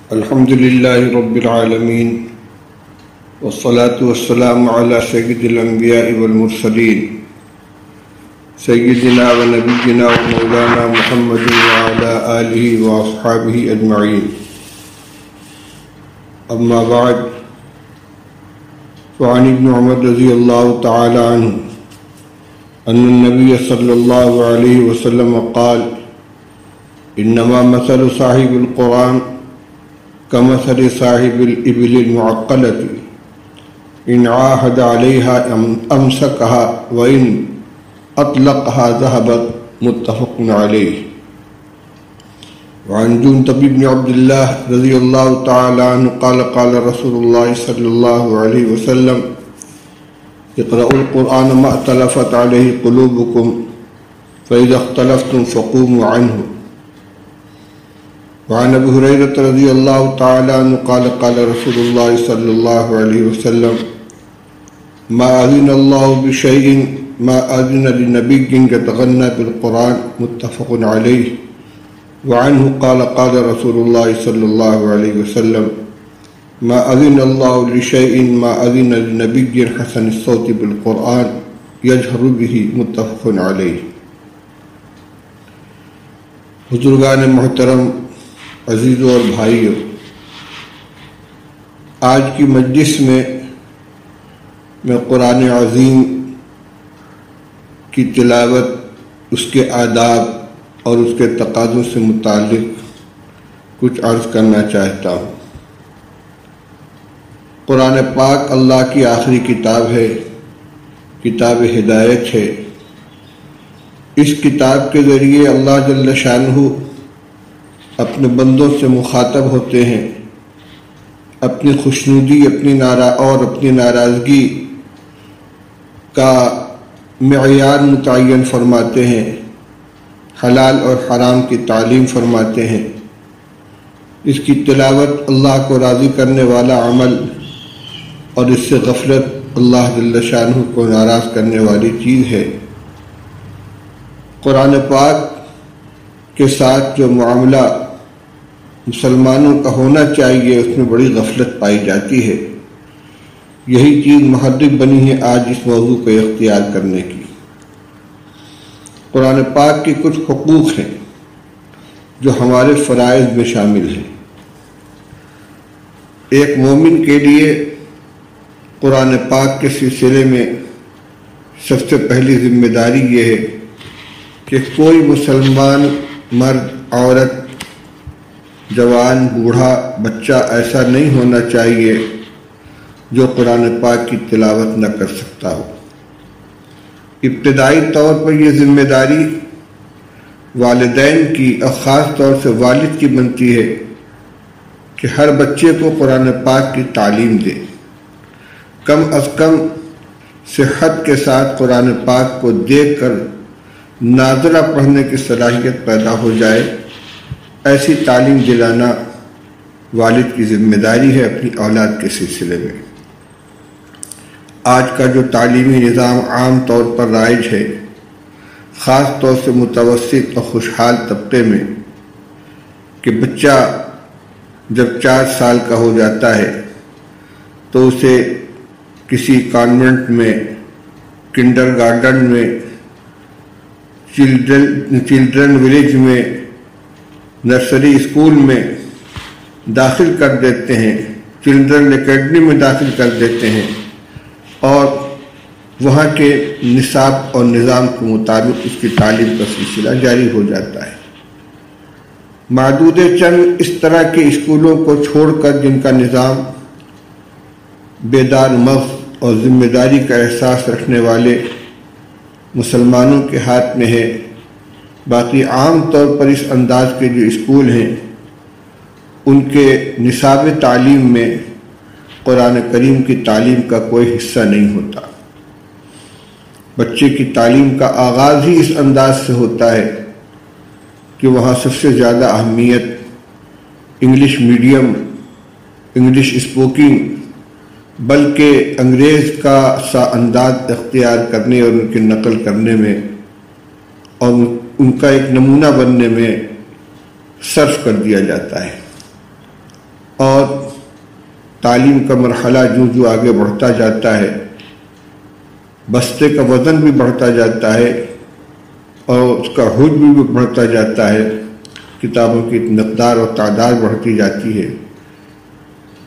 الحمد لله رب العالمين والصلاة والسلام على سيد الأنبياء والمرسلين سيدنا ونبينا ومولانا محمد وعلى آله وأصحابه أجمعين. أما بعد، فعن ابن عمر رضي الله تعالى عنه أن النبي صلى الله عليه وسلم قال: إنما مثل صاحب القرآن كمثل صاحب الإبل المعقلة إن عاهد عليها أمسكها وإن أطلقها ذهبت. متفق عليه. وعن جندب بن عبد الله رضي الله تعالى عنه قال: قال رسول الله صلى الله عليه وسلم: اقرأوا القرآن ما اختلفت عليه قلوبكم فإذا اختلفتم فقوموا عنه. وعن ابي هريرة رضي الله تعالى عنه قال: قال رسول الله صلى الله عليه وسلم: ما أذن الله بشيء ما أذن لنبي يتغنى بالقرآن. متفق عليه. وعنه قال: قال رسول الله صلى الله عليه وسلم: ما أذن الله لشيء ما أذن لنبي حسن الصوت بالقرآن يجهر به. متفق عليه. بزرگان محترم، عزیزوں اور بھائیوں، آج کی مجلس میں قرآن عظیم کی تلاوت، اس کے آداب اور اس کے تقاضوں سے متعلق کچھ عرض کرنا چاہتا ہوں۔ قرآن پاک اللہ کی آخری کتاب ہے، کتاب ہدایت ہے۔ اس کتاب کے ذریعے اللہ جل شانہ اپنے بندوں سے مخاطب ہوتے ہیں، اپنی خوشنودی اور اپنی ناراضگی کا معیار متعین فرماتے ہیں، حلال اور حرام کی تعلیم فرماتے ہیں۔ اس کی تلاوت اللہ کو راضی کرنے والا عمل اور اس سے غفلت اللہ جل شانہ کو ناراض کرنے والی چیز ہے۔ قرآن پاک کے ساتھ جو معاملہ مسلمانوں کا ہونا چاہیے، اس میں بڑی غفلت پائی جاتی ہے۔ یہی چیز محرک بنی ہے آج اس موضوع کو اختیار کرنے کی۔ قرآن پاک کے کچھ حقوق ہیں جو ہمارے فرائض میں شامل ہیں۔ ایک مومن کے لیے قرآن پاک کے سلسلے میں سب سے پہلی ذمہ داری یہ ہے کہ کوئی مسلمان مرد، عورت، جوان، بوڑھا، بچہ ایسا نہیں ہونا چاہیے جو قرآن پاک کی تلاوت نہ کر سکتا ہو۔ ابتدائی طور پر یہ ذمہ داری والدین کی اور خاص طور سے والد کی بنتی ہے کہ ہر بچے کو قرآن پاک کی تعلیم دے، کم از کم صحت کے ساتھ قرآن پاک کو دیکھ کر ناظرہ پڑھنے کی صلاحیت پیدا ہو جائے، ایسی تعلیم دلانا والد کی ذمہ داری ہے اپنی اولاد کے سلسلے میں۔ آج کا جو تعلیمی نظام عام طور پر رائج ہے، خاص طور سے متوسط اور خوشحال طبقے میں، کہ بچہ جب 4 سال کا ہو جاتا ہے تو اسے کسی کانوینٹ میں، کنڈر گارڈن میں، چلڈرن ولیج میں، نرسری اسکول میں داخل کر دیتے ہیں، چلڈرن اکیڈمی میں داخل کر دیتے ہیں، اور وہاں کے نصاب اور نظام کے مطابق اس کی تعلیم کا سلسلہ جاری ہو جاتا ہے۔ معدود چند اس طرح کے اسکولوں کو چھوڑ کر جن کا نظام بیدار مغز اور ذمہ داری کا احساس رکھنے والے مسلمانوں کے ہاتھ میں ہے، باقی عام طور پر اس انداز کے جو اسکول ہیں ان کے نصاب تعلیم میں قرآن کریم کی تعلیم کا کوئی حصہ نہیں ہوتا۔ بچے کی تعلیم کا آغاز ہی اس انداز سے ہوتا ہے کہ وہاں سب سے زیادہ اہمیت انگلش میڈیم، انگلش اسپوکنگ، بلکہ انگریز کا سا انداز اختیار کرنے اور ان کی نقل کرنے میں اور ان کا ایک نمونہ بننے میں صرف کر دیا جاتا ہے۔ اور تعلیم کا مرحلہ جو آگے بڑھتا جاتا ہے، بستے کا وزن بھی بڑھتا جاتا ہے اور اس کا حجم بھی بڑھتا جاتا ہے، کتابوں کی مقدار اور تعداد بڑھتی جاتی ہے،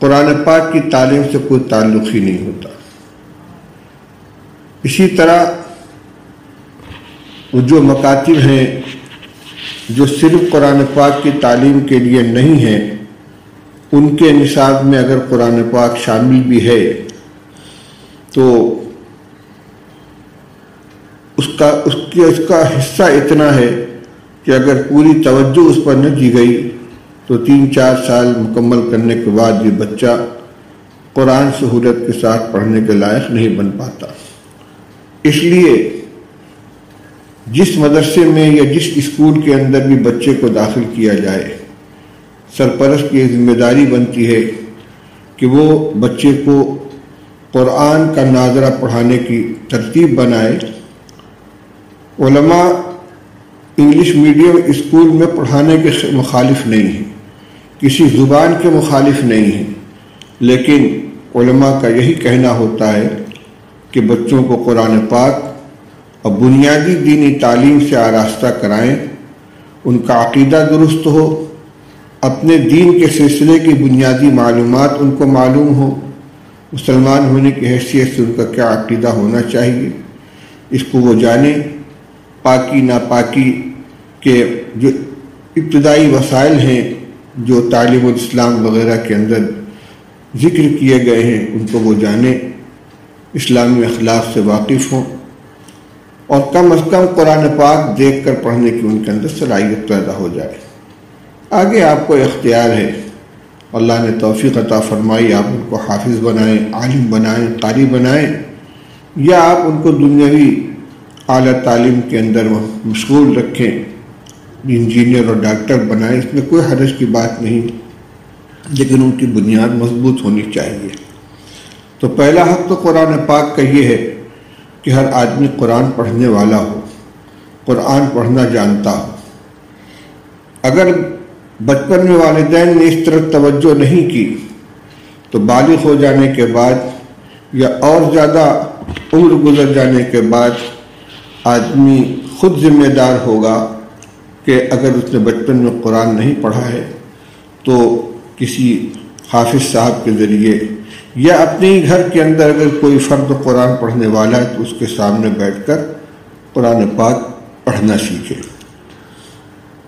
قرآن پاک کی تعلیم سے کوئی تعلق ہی نہیں ہوتا۔ اسی طرح وہ جو مکاتب ہیں جو صرف قرآن پاک کی تعلیم کے لیے نہیں ہیں، ان کے نصاب میں اگر قرآن پاک شامل بھی ہے تو اس کا حصہ اتنا ہے کہ اگر پوری توجہ اس پر نہ دی گئی تو 3-4 سال مکمل کرنے کے بعد یہ بچہ قرآن سہولت کے ساتھ پڑھنے کے لائق نہیں بن پاتا۔ اس لیے جس مدرسے میں یا جس اسکول کے اندر بھی بچے کو داخل کیا جائے، سرپرست کی ذمہ داری بنتی ہے کہ وہ بچے کو قرآن کا ناظرہ پڑھانے کی ترتیب بنائے۔ علماء انگلش میڈیم اسکول میں پڑھانے کے مخالف نہیں ہیں، کسی زبان کے مخالف نہیں ہیں، لیکن علماء کا یہی کہنا ہوتا ہے کہ بچوں کو قرآن پاک اور بنیادی دینی تعلیم سے آراستہ کرائیں، ان کا عقیدہ درست ہو، اپنے دین کے سلسلے کی بنیادی معلومات ان کو معلوم ہو، مسلمان ہونے کی حیثیت سے ان کا کیا عقیدہ ہونا چاہیے، اس کو وہ جانیں۔ پاکی ناپاکی کے جو ابتدائی وسائل ہیں جو تعلیم الاسلام وغیرہ کے اندر ذکر کیے گئے ہیں ان کو وہ جانیں، اسلامی اخلاق سے واقف ہوں، اور کم از کم قرآن پاک دیکھ کر پڑھنے کی ان کے اندر صلاحیت پیدا ہو جائے۔ آگے آپ کو اختیار ہے، اللہ نے توفیق عطا فرمائی، آپ ان کو حافظ بنائیں، عالم بنائیں، قاری بنائیں، یا آپ ان کو دنیاوی اعلیٰ تعلیم کے اندر مشغول رکھیں، انجینئر اور ڈاکٹر بنائیں، اس میں کوئی حرج کی بات نہیں، لیکن ان کی بنیاد مضبوط ہونی چاہیے۔ تو پہلا حق تو قرآن پاک کا یہ ہے کہ ہر آدمی قرآن پڑھنے والا ہو، قرآن پڑھنا جانتا ہو۔ اگر بچپن میں والدین نے اس طرح توجہ نہیں کی تو بالغ ہو جانے کے بعد یا اور زیادہ عمر گزر جانے کے بعد آدمی خود ذمہ دار ہوگا کہ اگر اس نے بچپن میں قرآن نہیں پڑھا ہے تو کسی حافظ صاحب کے ذریعے یا اپنے ہی گھر کے اندر اگر کوئی فرد قرآن پڑھنے والا ہے تو اس کے سامنے بیٹھ کر قرآن پاک پڑھنا سیکھے۔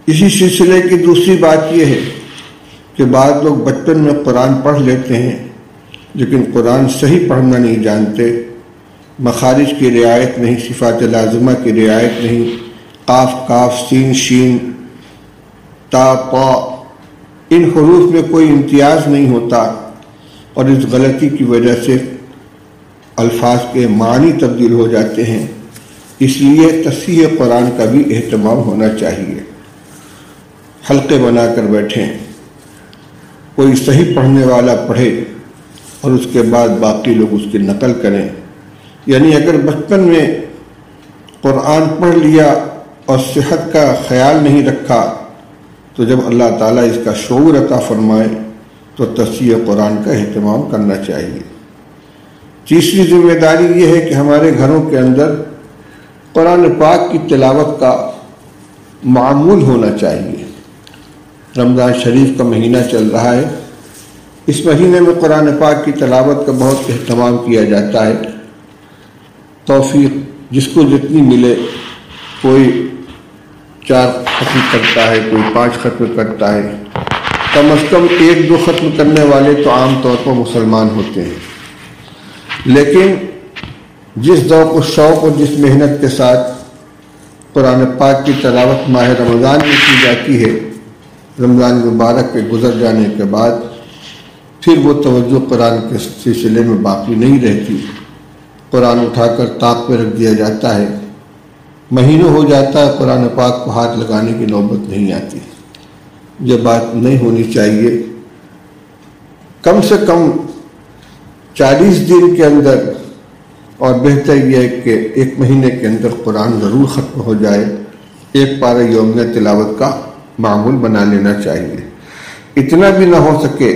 اسی سلسلے کی دوسری بات یہ ہے کہ بعض لوگ بچپن میں قرآن پڑھ لیتے ہیں لیکن قرآن صحیح پڑھنا نہیں جانتے، مخارج کی رعایت نہیں، صفات لازمہ کی رعایت نہیں، قاف کاف سین شین تا طا ان حروف میں کوئی امتیاز نہیں ہوتا، اور اس غلطی کی وجہ سے الفاظ کے معنی تبدیل ہو جاتے ہیں۔ اس لیے تصحیح قرآن کا بھی اہتمام ہونا چاہیے۔ حلقے بنا کر بیٹھیں، کوئی صحیح پڑھنے والا پڑھے اور اس کے بعد باقی لوگ اس کی نقل کریں۔ یعنی اگر بچپن میں قرآن پڑھ لیا اور صحت کا خیال نہیں رکھا تو جب اللہ تعالیٰ اس کا شعور عطا فرمائے تو تصحیح قرآن کا اہتمام کرنا چاہیے۔ تیسری ذمہ داری یہ ہے کہ ہمارے گھروں کے اندر قرآن پاک کی تلاوت کا معمول ہونا چاہیے۔ رمضان شریف کا مہینہ چل رہا ہے، اس مہینے میں قرآن پاک کی تلاوت کا بہت اہتمام کیا جاتا ہے۔ توفیق جس کو جتنی ملے، کوئی 4 ختم کرتا ہے، کوئی 5 ختم کرتا ہے، کم از کم 1-2 ختم کرنے والے تو عام طور پر مسلمان ہوتے ہیں، لیکن جس ذوق و شوق اور جس محنت کے ساتھ قرآن پاک کی تلاوت ماہ رمضان میں کی جاتی ہے، رمضان مبارک کے گزر جانے کے بعد پھر وہ توجہ قرآن کے سلسلے میں باقی نہیں رہتی، قرآن اٹھا کر طاق پہ رکھ دیا جاتا ہے، مہینوں ہو جاتا ہے قرآن پاک کو ہاتھ لگانے کی نوبت نہیں آتی۔ یہ بات نہیں ہونی چاہیے۔ کم سے کم 40 دن کے اندر، اور بہتر یہ ہے کہ 1 مہینے کے اندر قرآن ضرور ختم ہو جائے، 1 پارہ یومیہ تلاوت کا معمول بنا لینا چاہیے۔ اتنا بھی نہ ہو سکے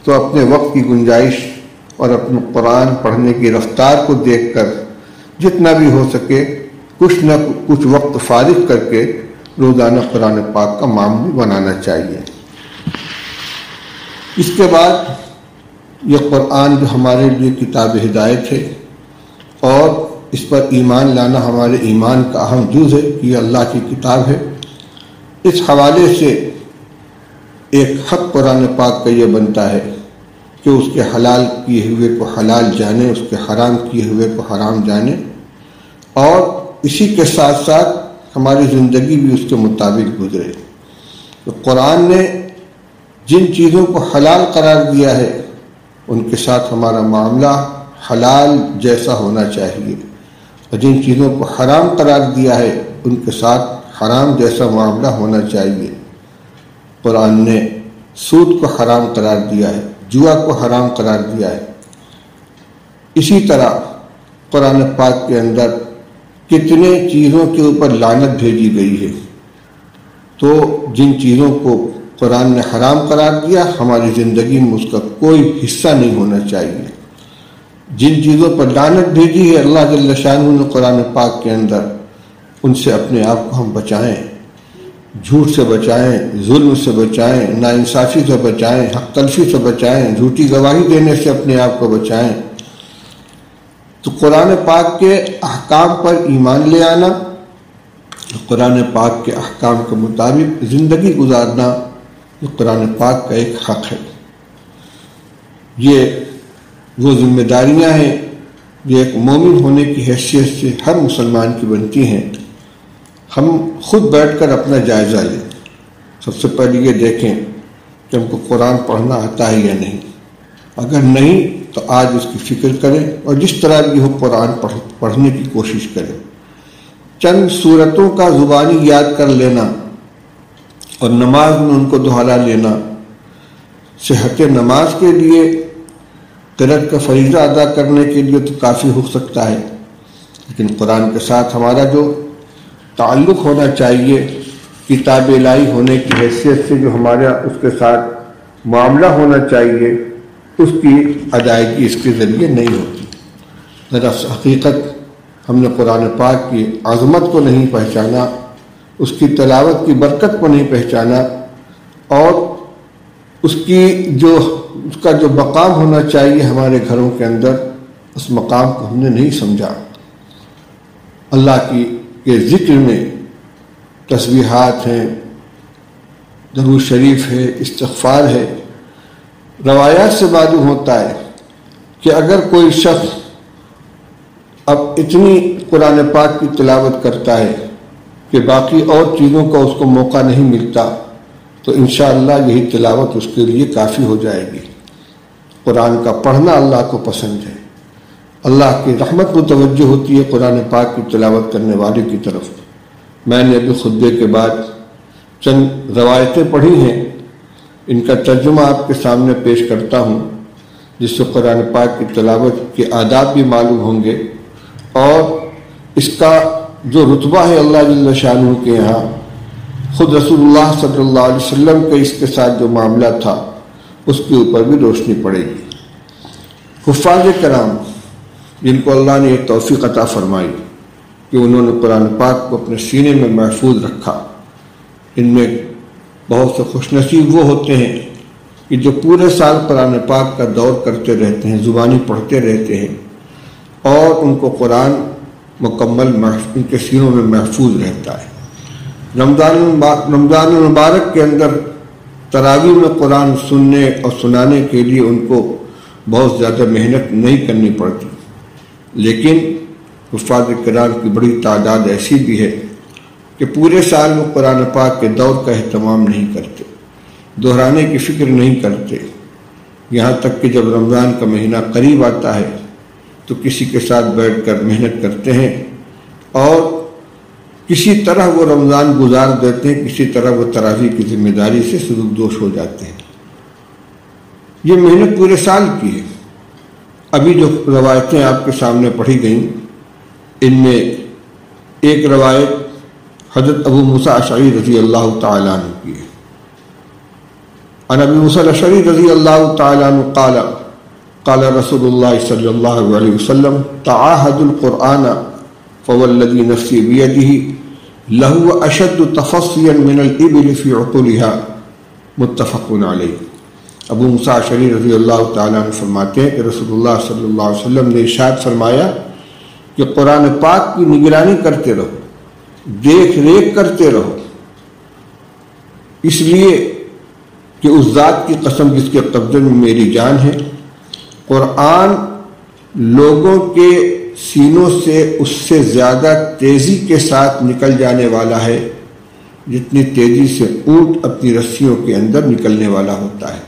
تو اپنے وقت کی گنجائش اور اپنے قرآن پڑھنے کی رفتار کو دیکھ کر جتنا بھی ہو سکے کچھ نہ کچھ وقت فارغ کر کے روزانہ قرآن پاک کا معمول بنانا چاہیے۔ اس کے بعد یہ قرآن جو ہمارے لیے کتاب ہدایت ہے اور اس پر ایمان لانا ہمارے ایمان کا اہم جز ہے، یہ اللہ کی کتاب ہے، اس حوالے سے ایک حق قرآن پاک کا یہ بنتا ہے کہ اس کے حلال کیے ہوئے کو حلال جانے، اس کے حرام کیے ہوئے کو حرام جانے، اور اسی کے ساتھ ساتھ ہماری زندگی بھی اس کے مطابق گزرے۔ تو قرآن نے جن چیزوں کو حلال قرار دیا ہے ان کے ساتھ ہمارا معاملہ حلال جیسا ہونا چاہیے، اور جن چیزوں کو حرام قرار دیا ہے ان کے ساتھ حرام جیسا معاملہ ہونا چاہیے۔ قرآن نے سود کو حرام قرار دیا ہے، جوا کو حرام قرار دیا ہے۔ اسی طرح قرآن پاک کے اندر کتنے چیزوں کے اوپر لعنت بھیجی گئی ہے، تو جن چیزوں کو قرآن نے حرام قرار دیا ہماری زندگی میں اس کا کوئی حصہ نہیں ہونا چاہیے۔ جن چیزوں پر لعنت بھیجی ہے اللہ جل شانہ نے قرآن پاک کے اندر، ان سے اپنے آپ کو ہم بچائیں، جھوٹ سے بچائیں، ظلم سے بچائیں، ناانصافی سے بچائیں، حق تلفی سے بچائیں، جھوٹی گواہی دینے سے اپنے آپ کو بچائیں۔ تو قرآن پاک کے احکام پر ایمان لے آنا، قرآن پاک کے احکام کے مطابق زندگی گزارنا، یہ قرآن پاک کا ایک حق ہے۔ یہ وہ ذمہ داریاں ہیں جو ایک مومن ہونے کی حیثیت سے ہر مسلمان کی بنتی ہیں۔ ہم خود بیٹھ کر اپنا جائزہ لیں، سب سے پہلے یہ دیکھیں کہ ہم کو قرآن پڑھنا آتا ہے یا نہیں، اگر نہیں تو آج اس کی فکر کریں اور جس طرح بھی ہو قرآن پڑھنے کی کوشش کریں۔ چند سورتوں کا زبانی یاد کر لینا اور نماز میں ان کو دہرا لینا صحت نماز کے لیے، قرأت کا فریضہ ادا کرنے کے لیے تو کافی ہو سکتا ہے، لیکن قرآن کے ساتھ ہمارا جو تعلق ہونا چاہیے کتاب الہی ہونے کی حیثیت سے، جو ہمارا اس کے ساتھ معاملہ ہونا چاہیے، اس کی ادائیگی اس کے ذریعے نہیں ہوتی۔ ذرا حقیقت ہم نے قرآن پاک کی عظمت کو نہیں پہچانا، اس کی تلاوت کی برکت کو نہیں پہچانا، اور اس کا جو مقام ہونا چاہیے ہمارے گھروں کے اندر، اس مقام کو ہم نے نہیں سمجھا۔ اللہ کے ذکر میں تسبیحات ہیں، درود شریف ہے، استغفار ہے۔ روایات سے معلوم ہوتا ہے کہ اگر کوئی شخص اب اتنی قرآن پاک کی تلاوت کرتا ہے کہ باقی اور چیزوں کا اس کو موقع نہیں ملتا، تو انشاءاللہ یہی تلاوت اس کے لیے کافی ہو جائے گی۔ قرآن کا پڑھنا اللہ کو پسند ہے، اللہ کی رحمت متوجہ ہوتی ہے قرآن پاک کی تلاوت کرنے والے کی طرف۔ میں نے ابھی خطبے کے بعد چند روایتیں پڑھی ہیں، ان کا ترجمہ آپ کے سامنے پیش کرتا ہوں، جس سے قرآن پاک کی تلاوت کے آداب بھی معلوم ہوں گے، اور اس کا جو رتبہ ہے اللہ جل شانہ کے یہاں، خود رسول اللہ صلی اللہ علیہ وسلم کے اس کے ساتھ جو معاملہ تھا اس کے اوپر بھی روشنی پڑے گی۔ حفاظ کرام جن کو اللہ نے یہ توفیق عطا فرمائی کہ انہوں نے قرآن پاک کو اپنے سینے میں محفوظ رکھا، ان میں بہت سے خوش نصیب وہ ہوتے ہیں کہ جو پورے سال قرآن پاک کا دور کرتے رہتے ہیں، زبانی پڑھتے رہتے ہیں، اور ان کو قرآن مکمل ان کے سینوں میں محفوظ رہتا ہے۔ رمضان المبارک کے اندر تراویح میں قرآن سننے اور سنانے کے لیے ان کو بہت زیادہ محنت نہیں کرنی پڑتی، لیکن حفاظ کرام کی بڑی تعداد ایسی بھی ہے کہ پورے سال میں قرآن پاک کے دور کا اہتمام نہیں کرتے، دہرانے کی فکر نہیں کرتے، یہاں تک کہ جب رمضان کا مہینہ قریب آتا ہے تو کسی کے ساتھ بیٹھ کر محنت کرتے ہیں اور کسی طرح وہ رمضان گزار دیتے ہیں، کسی طرح وہ تراویح کی ذمہ داری سے سبکدوش ہو جاتے ہیں۔ یہ محنت پورے سال کی ہے۔ ابھی جو روایتیں آپ کے سامنے پڑھی گئیں، ان میں ایک روایت حضرت ابو موسیٰ اشعری رضی اللہ تعالیٰ عنہ کی ہے۔ عن ابی موسیٰ الاشعری رضی اللہ تعالیٰ عنہ قال قال رسول اللہ صلی اللہ علیہ وسلم تعاہدوا القرآن فوالذی نفسی بیدہ لہو اشد تفصیا من الابل فی عقولها متفق علیہ۔ ابو موسیٰ الاشعری رضی اللہ تعالیٰ عنہ فرماتے ہیں کہ رسول اللہ صلی اللہ علیہ وسلم نے ارشاد فرمایا کہ قرآن پاک کی نگرانی کرتے رہو، دیکھ ریکھ کرتے رہو، اس لیے کہ اس ذات کی قسم جس کے قبضے میں میری جان ہے، قرآن لوگوں کے سینوں سے اس سے زیادہ تیزی کے ساتھ نکل جانے والا ہے جتنی تیزی سے اونٹ اپنی رسیوں کے اندر نکلنے والا ہوتا ہے۔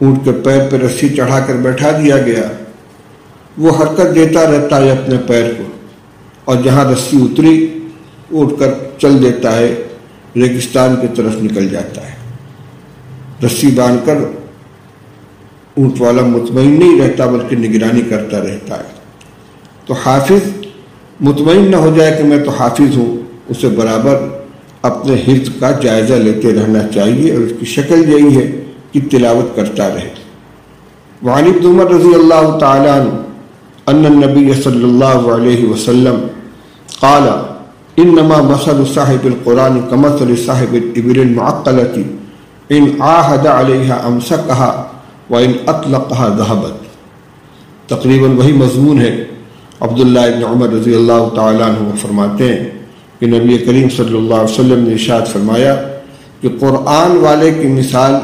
اونٹ کے پیر پہ رسی چڑھا کر بیٹھا دیا گیا، وہ حرکت دیتا رہتا ہے اپنے پیر کو، اور جہاں رسی اتری اٹھ کر چل دیتا ہے، ریگستان کی طرف نکل جاتا ہے۔ رسی باندھ کر اونٹ والا مطمئن نہیں رہتا بلکہ نگرانی کرتا رہتا ہے۔ تو حافظ مطمئن نہ ہو جائے کہ میں تو حافظ ہوں، اسے برابر اپنے حفظ کا جائزہ لیتے رہنا چاہیے، اور اس کی شکل یہی ہے کہ تلاوت کرتا رہے۔ وعن ابن عمر رضی اللہ تعالی عنہ ان النبی صلی اللہ علیہ وسلم قال انما مثل صاحب القرآن كمثل صاحب الابل المعقلة ان عاہد علیہا امسکها وان اطلقها ذهبت۔ تقریباً وہی مضمون ہے۔ عبداللہ ابن عمر رضی اللہ تعالیٰ عنہ فرماتے ہیں کہ نبی کریم صلی اللہ علیہ وسلم نے ارشاد فرمایا کہ قرآن والے کی مثال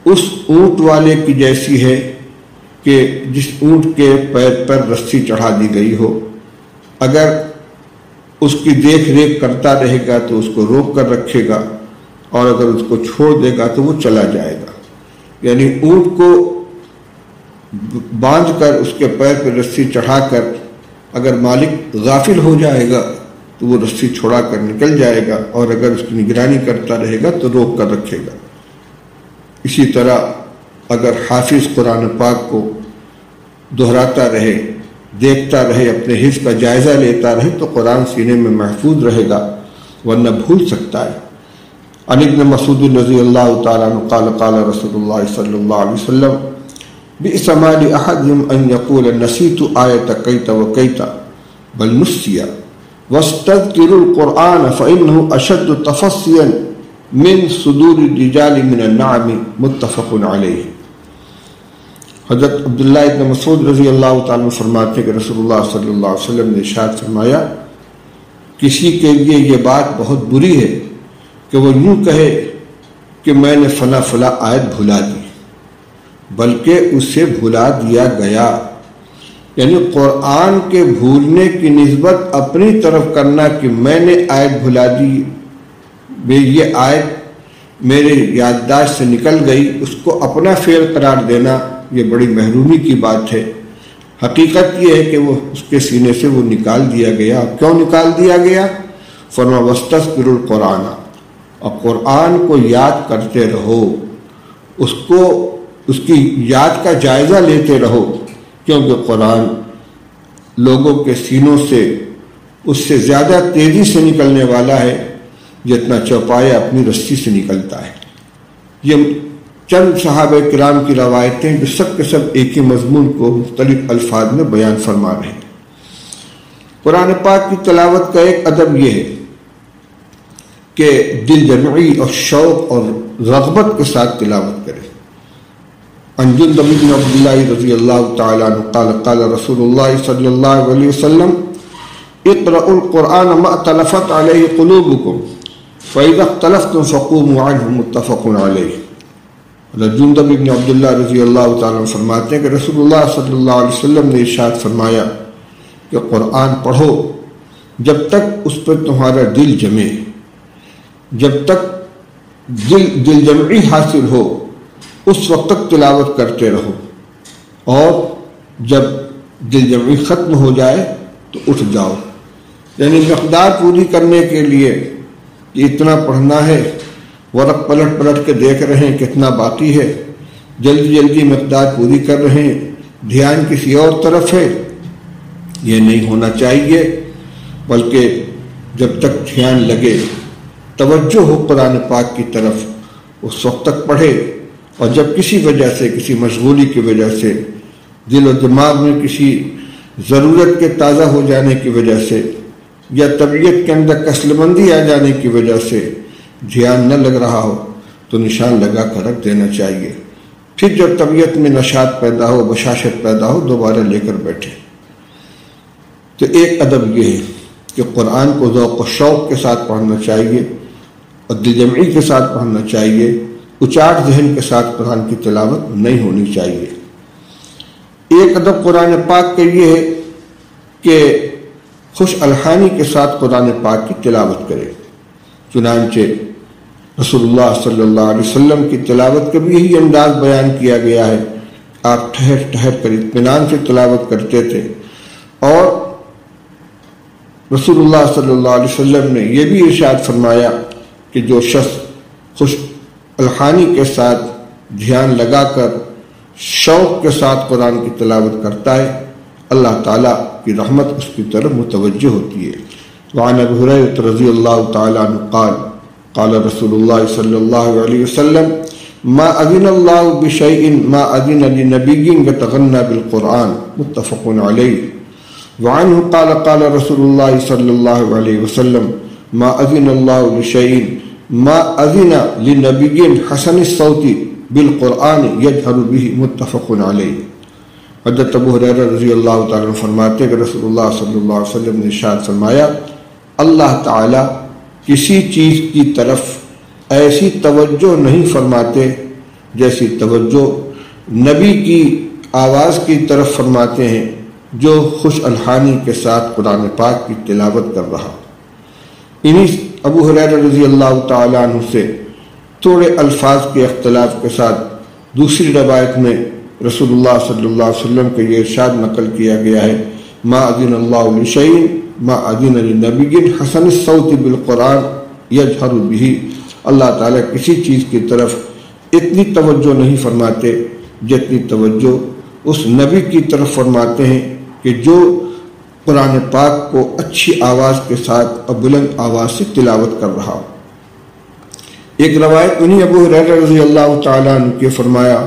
اس اونٹ والے کی جیسی ہے کہ جس اونٹ کے پیر پر رسی چڑھا دی گئی ہو، اگر اس کی دیکھ ریکھ کرتا رہے گا تو اس کو روک کر رکھے گا، اور اگر اس کو چھوڑ دے گا تو وہ چلا جائے گا۔ یعنی اونٹ کو باندھ کر اس کے پیر پر رسی چڑھا کر اگر مالک غافل ہو جائے گا تو وہ رسی چھوڑا کر نکل جائے گا، اور اگر اس کی نگرانی کرتا رہے گا تو روک کر رکھے گا۔ اسی طرح اگر حافظ قرآن پاک کو دہراتا رہے، دیکھتا رہے، اپنے حفظ کا جائزہ لیتا رہے تو قرآن سینے میں محفوظ رہے گا، ورنہ بھول سکتا ہے۔ عن ابن مسعود رضی اللہ تعالیٰ عنہ قال قال رسول اللہ صلی اللہ علیہ وسلم بئس ما لأحدهم ان يقول نسيت آیۃ کیت وکیت بل نسیا واستذکروا القرآن فإنه اشد تفصیا من صدور الرجال من النعم متفق علیہ۔ حضرت عبداللہ ابن مسعود رضی اللہ تعالیٰ عنہ فرماتے ہیں کہ رسول اللہ صلی اللہ علیہ وسلم نے ارشاد فرمایا کسی کے لیے یہ بات بہت بری ہے کہ وہ یوں کہے کہ میں نے فلاں فلاں آیت بھلا دی، بلکہ اسے بھلا دیا گیا۔ یعنی قرآن کے بھولنے کی نسبت اپنی طرف کرنا کہ میں نے آیت بھلا دی، یہ آیت میرے یادداشت سے نکل گئی، اس کو اپنا فعل قرار دینا یہ بڑی محرومی کی بات ہے۔ حقیقت یہ ہے کہ وہ اس کے سینے سے وہ نکال دیا گیا۔ کیوں نکال دیا گیا؟ فرما واستذکروا القرآن، اور قرآن کو یاد کرتے رہو، اس کی یاد کا جائزہ لیتے رہو، کیونکہ قرآن لوگوں کے سینوں سے اس سے زیادہ تیزی سے نکلنے والا ہے جتنا چوپایا اپنی رسی سے نکلتا ہے۔ یہ چند صحابہ کرام کی روایتیں جو سب کے سب ایک ہی مضمون کو مختلف الفاظ میں بیان فرما رہے ہیں۔ قرآن پاک کی تلاوت کا ایک ادب یہ ہے کہ دل جمعی اور شوق اور رغبت کے ساتھ تلاوت کرے۔ عن جندب بن عبداللہ رضی اللہ تعالیٰ عنہ قال قال رسول اللہ صلی اللہ علیہ وسلم اقرأوا القرآن ما ائتلفت علیہ قلوبکم فإذا اختلفتم فقوموا عنہ متفق علیہ۔ جندب بن عبداللہ رضی اللہ تعالیٰ عنہ فرماتے ہیں کہ رسول اللہ صلی اللہ علیہ وسلم نے ارشاد فرمایا کہ قرآن پڑھو جب تک اس پر تمہارا دل جمے، جب تک دل جمعی حاصل ہو اس وقت تک تلاوت کرتے رہو، اور جب دل جمعی ختم ہو جائے تو اٹھ جاؤ۔ یعنی مقدار پوری کرنے کے لیے کہ اتنا پڑھنا ہے، ورق پلٹ پلٹ کے دیکھ رہے ہیں کتنا باقی ہے، جلدی جلدی مقدار پوری کر رہے ہیں، دھیان کسی اور طرف ہے، یہ نہیں ہونا چاہیے، بلکہ جب تک دھیان لگے، توجہ ہو قرآن پاک کی طرف، اس وقت تک پڑھے، اور جب کسی وجہ سے، کسی مشغولی کی وجہ سے، دل و دماغ میں کسی ضرورت کے تازہ ہو جانے کی وجہ سے یا طبیعت کے اندر کسلمندی آ جانے کی وجہ سے دھیان نہ لگ رہا ہو تو نشان لگا کر رکھ دینا چاہیے۔ پھر جب طبیعت میں نشاط پیدا ہو، بشاشت پیدا ہو، دوبارہ لے کر بیٹھے۔ تو ایک ادب یہ ہے کہ قرآن کو ذوق و شوق کے ساتھ پڑھنا چاہیے اور دل جمعی کے ساتھ پڑھنا چاہیے، اچاٹ ذہن کے ساتھ قرآن کی تلاوت نہیں ہونی چاہیے۔ ایک ادب قرآن پاک کا یہ ہے کہ خوش الحانی کے ساتھ قرآن پاک کی تلاوت کرے۔ چنانچہ رسول اللہ صلی اللہ علیہ وسلم کی تلاوت کا بھی یہی انداز بیان کیا گیا ہے۔ آپ ٹھہر ٹھہر کر اطمینان سے تلاوت کرتے تھے، اور رسول اللہ صلی اللہ علیہ وسلم نے یہ بھی ارشاد فرمایا کہ جو شخص خوش الحانی کے ساتھ دھیان لگا کر شوق کے ساتھ قرآن کی تلاوت کرتا ہے، اللہ تعالیٰ کی رحمت اس کی طرف متوجہ ہوتی ہے۔ وعن ابی ہریرہ رضی اللہ تعالیٰ عنہ قال قال رسول اللہ صلی اللہ علیہ وسلم ما اذن اللہ بشیء ما اذن لنبی یتغنى بالقرآن متفق علیہ۔ وعنہ قال قال رسول اللہ صلی اللہ علیہ وسلم ما اذن اللہ لشیء ما اذن لنبی حسن الصوت بالقرآن یجہر بہ متفق علیہ۔ حضرت ابو ہریرہ رضی اللہ تعالیٰ عنہ فرماتے ہیں کہ رسول اللہ صلی اللہ علیہ وسلم نے ارشاد فرمایا، اللہ تعالیٰ کسی چیز کی طرف ایسی توجہ نہیں فرماتے جیسی توجہ نبی کی آواز کی طرف فرماتے ہیں جو خوش الحانی کے ساتھ قرآن پاک کی تلاوت کر رہا۔ انہی ابو ہریرہ رضی اللہ تعالیٰ عنہ سے تھوڑے الفاظ کے اختلاف کے ساتھ دوسری روایت میں رسول اللہ صلی اللہ علیہ وسلم کے یہ ارشاد نقل کیا گیا ہے، ما اذن اللہ لشیء ما اذن لنبی حسن الصوت بالقرآن یجہر بہ۔ اللہ تعالیٰ کسی چیز کی طرف اتنی توجہ نہیں فرماتے جتنی توجہ اس نبی کی طرف فرماتے ہیں کہ جو قرآن پاک کو اچھی آواز کے ساتھ اور بلند آواز سے تلاوت کر رہا۔ ایک روایت انہی ابو ہریرہ رضی اللہ تعالیٰ عنہ کے فرمایا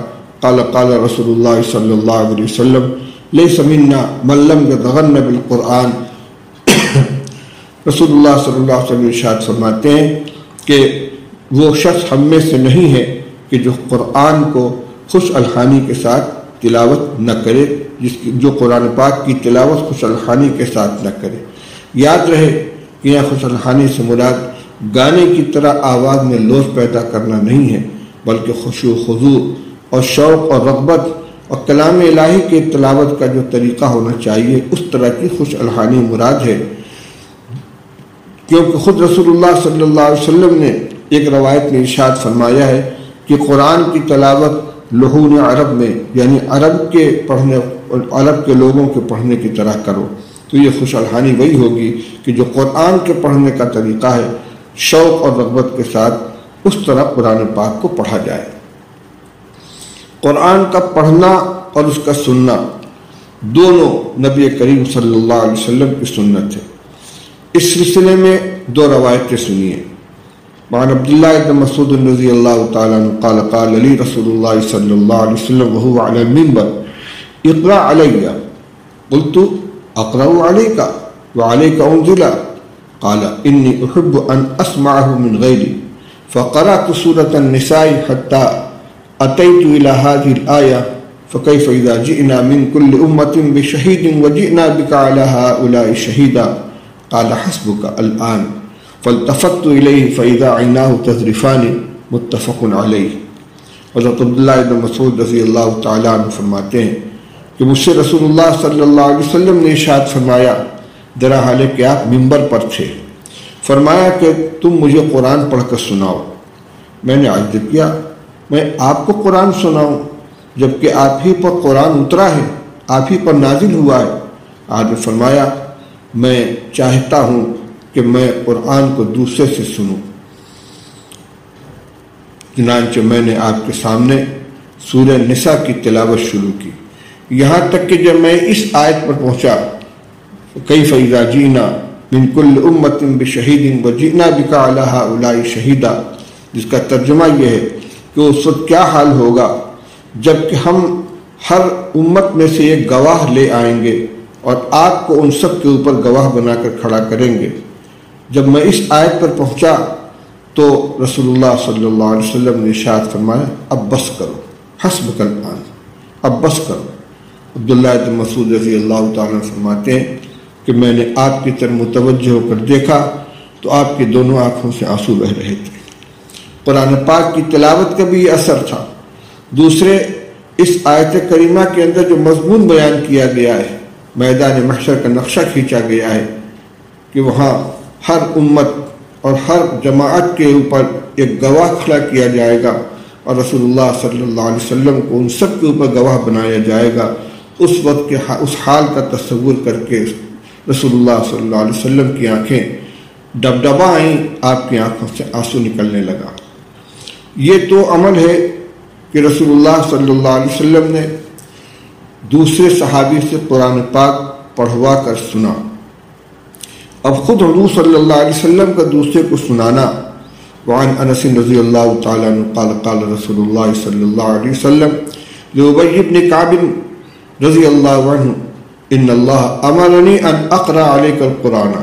قال قال رسول اللہ صلی اللہ علیہ وسلم لیس منا من لم یتغن بالقرآن۔ رسول اللہ صلی اللہ علیہ وسلم ارشاد فرماتے ہیں کہ وہ شخص ہم میں سے نہیں ہے کہ جو قرآن کو خوش الحانی کے ساتھ تلاوت نہ کرے، جو قرآن پاک کی تلاوت خوش الحانی کے ساتھ نہ کرے۔ یاد رہے کہ یہاں خوش الحانی سے مراد گانے کی طرح آواز میں لوث پیدا کرنا نہیں ہے، بلکہ خشوع و خضوع اور شوق اور رغبت اور کلام الہی کے تلاوت کا جو طریقہ ہونا چاہیے اس طرح کی خوش الحانی مراد ہے، کیونکہ خود رسول اللہ صلی اللہ علیہ وسلم نے ایک روایت میں ارشاد فرمایا ہے کہ قرآن کی تلاوت لحون عرب میں، یعنی عرب کے لوگوں کے پڑھنے کی طرح کرو۔ تو یہ خوش الحانی وہی ہوگی کہ جو قرآن کے پڑھنے کا طریقہ ہے، شوق اور رغبت کے ساتھ اس طرح قرآن پاک کو پڑھا جائے۔ قرآن کا پڑھنا اور اس کا سننا دونوں نبی کریم صلی اللہ علیہ وسلم کی سنت ہے۔ اس سلسلے میں دو روایتیں سنیے۔ وعن عبداللہ بن مسعود رضی اللہ تعالیٰ عنہ قال قال لی رسول اللہ صلی اللہ علیہ وسلم وهو علی المنبر اقرأ علی قلت اقرأ علیک وعلیک انزل قال انی احب ان اسمعه من غیری فقرأت سورة النساء حتى اتیت الى هذه الآیة فكيف اذا جئنا من كل امة بشهید وجئنا بك على هؤلاء شهیدا قال حسبك الآن فالتفت الیہ فاذا عیناہ تذرفان متفق علیہ۔ حضرت عبداللہ بن مسعود رضی اللہ تعالیٰ عنہ فرماتے ہیں کہ مجھ سے رسول اللہ صلی اللہ علیہ وسلم نے ارشاد فرمایا، درا حال کہ آپ ممبر پر تھے، فرمایا کہ تم مجھے قرآن پڑھ کر سناؤ۔ میں نے عرض کیا میں آپ کو قرآن سناؤں جبکہ آپ ہی پر قرآن اترا ہے، آپ ہی پر نازل ہوا ہے۔ آپ نے فرمایا میں چاہتا ہوں کہ میں قرآن کو دوسرے سے سنوں۔ چنانچہ میں نے آپ کے سامنے سورہ نساء کی تلاوت شروع کی، یہاں تک کہ جب میں اس آیت پر پہنچا کیف اذا جئنا من کل امۃ بشہید وجئنا بک علی ہؤلاء شہیدا، جس کا ترجمہ یہ ہے کہ اس وقت کیا حال ہوگا جب کہ ہم ہر امت میں سے ایک گواہ لے آئیں گے اور آپ کو ان سب کے اوپر گواہ بنا کر کھڑا کریں گے۔ جب میں اس آیت پر پہنچا تو رسول اللہ صلی اللہ علیہ وسلم نے ارشاد فرمایا اب بس کرو، حسبک الآن، اب بس کرو۔ عبداللہ بن مسعود رضی اللہ تعالیٰ عنہ فرماتے ہیں کہ میں نے آپ کی طرف متوجہ ہو کر دیکھا تو آپ کی دونوں آنکھوں سے آنسو بہ رہے تھے۔ قرآن پاک کی تلاوت کا بھی یہ اثر تھا۔ دوسرے، اس آیت کریمہ کے اندر جو مضمون بیان کیا گیا ہے، میدان محشر کا نقشہ کھینچا گیا ہے کہ وہاں ہر امت اور ہر جماعت کے اوپر ایک گواہ کھڑا کیا جائے گا اور رسول اللہ صلی اللہ علیہ وسلم کو ان سب کے اوپر گواہ بنایا جائے گا۔ اس وقت کے اس حال کا تصور کر کے رسول اللہ صلی اللہ علیہ وسلم کی آنکھیں ڈبڈبا آئیں، آپ کی آنکھوں سے آنسو نکلنے لگا۔ یہ تو عمل ہے کہ رسول اللہ صلی اللہ علیہ وسلم نے دوسرے صحابی سے قرآن پاک پڑھوا کر سنا۔ اب خود حضور صلی اللہ علیہ وسلم کا دوسرے کو سنانا۔ وعن انس رضی اللہ تعالیٰ عنہ قال قال رسول اللہ صلی اللہ علیہ وسلم لأبی بن کعب رضی اللہ عنہ ان اللہ امرنی ان اقرأ علیک القرآن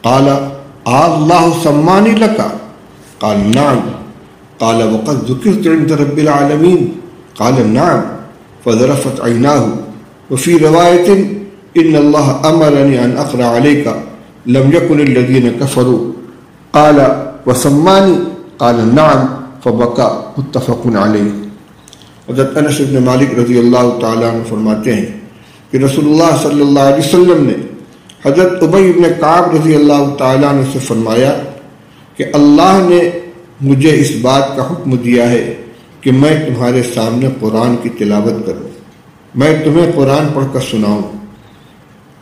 قال اللہ سمانی لکا قال نعم قال وقد ذکرت عند رب العالمین قال نعم فذرفت عیناہ وفی روایت ان اللہ امرنی ان اقرأ علیک لم یکن الذین کفروا قال وسمانی قال نعم فبکا متفق علیہ۔ حضرت انس بن مالک رضی اللہ تعالیٰ عنہ فرماتے ہیں کہ رسول اللہ صلی اللہ علیہ وسلم نے حضرت ابی بن کعب رضی اللہ تعالیٰ عنہ سے فرمایا کہ اللہ نے مجھے اس بات کا حکم دیا ہے کہ میں تمہارے سامنے قرآن کی تلاوت کروں، میں تمہیں قرآن پڑھ کر سناؤں۔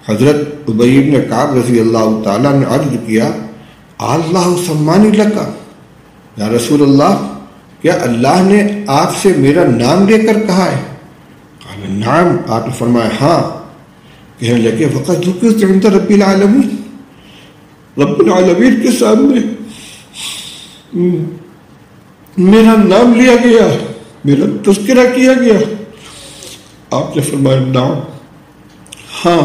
حضرت ابی بن کعب رضی اللہ تعالیٰ نے عرض کیا اللہ سمانی لکا، یا رسول اللہ کیا اللہ نے آپ سے میرا نام لے کر کہا ہے؟ قال نعم، آپ نے فرمایا ہاں۔ کہنے لگے وقت ذکرت عند رب العالمین، رب العالمین کے سامنے میرا نام لیا گیا، میرا تذکرہ کیا گیا۔ آپ نے فرمایا نعم، ہاں۔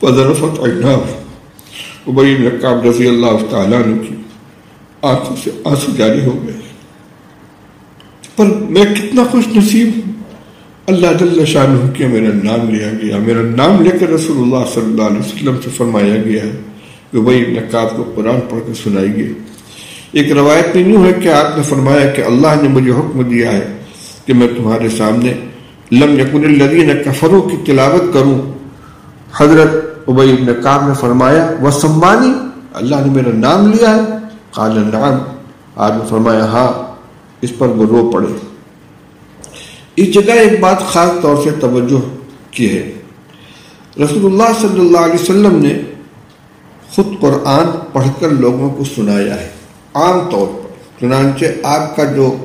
وذرفت عیناہ، ابی بن کعب رضی اللہ تعالیٰ عنہ کی آنکھوں سے آنسو جاری ہو گئے۔ پر میں کتنا خوش نصیب ہوں، اللہ جل شانہ کہ میرا نام لیا گیا، میرا نام لے کر رسول اللہ صلی اللہ علیہ وسلم سے فرمایا گیا ہے کہ ابی بن کعب کو قرآن پڑھ کر سنائی گئی۔ ایک روایت میں یوں ہے کہ آپ نے فرمایا کہ اللہ نے مجھے حکم دیا ہے کہ میں تمہارے سامنے لم یکن الذین کفروا کی تلاوت کروں۔ حضرت ابی بن کعب نے فرمایا وسمانی، اللہ نے میرا نام لیا ہے؟ قال نعم، آپ نے فرمایا ہاں۔ اس پر وہ رو پڑے۔ اس جگہ ایک بات خاص طور سے توجہ کی ہے، رسول اللہ صلی اللہ علیہ وسلم نے خود قرآن پڑھ کر لوگوں کو سنایا ہے عام طور پر، چنانچہ آپ کا جو